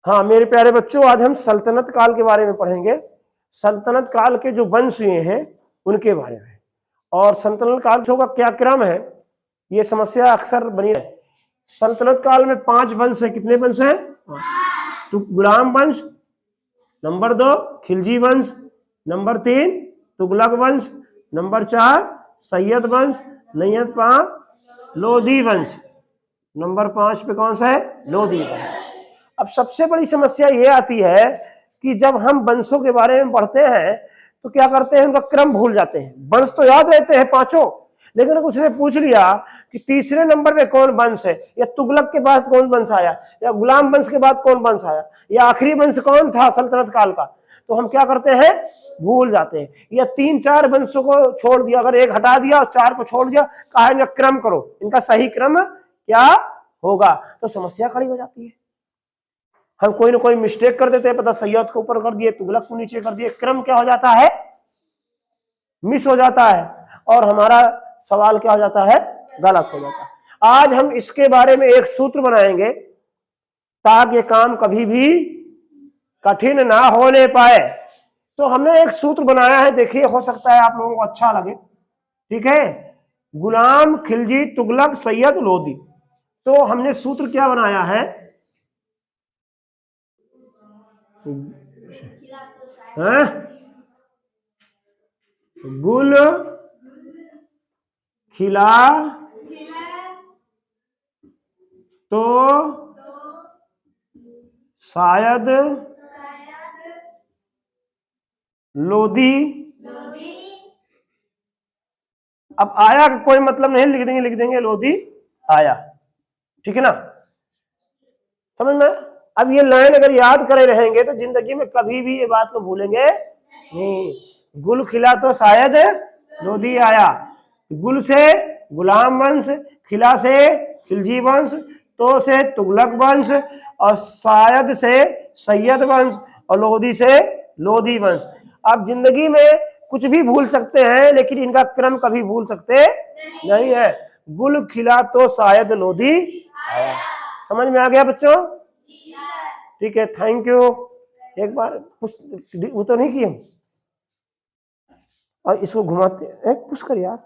हाँ मेरे प्यारे बच्चों, आज हम सल्तनत काल के बारे में पढ़ेंगे। सल्तनत काल के जो वंश हुए हैं उनके बारे में, और सल्तनत काल का क्या क्रम है, ये समस्या अक्सर बनी है। सल्तनत काल में 5 वंश है। कितने वंश हैं? तो गुलाम वंश, नंबर 2 खिलजी वंश, नंबर 3 तुगलक वंश, नंबर 4 सैयद वंश, नंबर 5 लोधी वंश। नंबर 5 पे कौन सा है? लोधी वंश। अब सबसे बड़ी समस्या ये आती है कि जब हम वंशों के बारे में पढ़ते हैं तो क्या करते हैं, उनका क्रम भूल जाते हैं। वंश तो याद रहते हैं 5, लेकिन उसने पूछ लिया कि तीसरे नंबर पे कौन वंश है, या तुगलक के बाद कौन वंश आया, या गुलाम वंश के बाद कौन वंश आया, या आखिरी वंश कौन था सल्तनत काल का, तो हम क्या करते हैं, भूल जाते हैं। या 3-4 वंशों को छोड़ दिया, अगर एक हटा दिया और 4 को छोड़ दिया, कहा इनका क्रम करो, इनका सही क्रम क्या होगा, तो समस्या खड़ी हो जाती है। हम कोई ना कोई मिस्टेक कर देते हैं, पता सैयद को ऊपर कर दिए, तुगलक को नीचे कर दिए, क्रम क्या हो जाता है, मिस हो जाता है, और हमारा सवाल क्या हो जाता है, गलत हो जाता है। आज हम इसके बारे में एक सूत्र बनाएंगे ताकि काम कभी भी कठिन ना होने पाए। तो हमने एक सूत्र बनाया है, देखिए हो सकता है आप लोगों को अच्छा लगे। ठीक है, गुलाम, खिलजी, तुगलक, सैयद, लोधी। तो हमने सूत्र क्या बनाया है, गुल खिला तो शायद लोधी। अब आया का कोई मतलब नहीं, लिख देंगे लोधी आया। ठीक है ना, समझ में? अब ये लाइन अगर याद करे रहेंगे तो जिंदगी में कभी भी ये बात को भूलेंगे नहीं। गुल खिला तो शायद लोधी आया, गुल से गुलाम वंश, खिला से खिलजी वंश, तो से तुगलक वंश, और शायद से सैयद वंश, और लोधी से लोधी वंश। आप जिंदगी में कुछ भी भूल सकते हैं, लेकिन इनका क्रम कभी भूल सकते नहीं है। गुल खिला तो शायद लोधी आया। समझ में आ गया बच्चों? ठीक है, थैंक यू। एक बार वो तो नहीं किए, और इसको घुमाते पुश कर यार।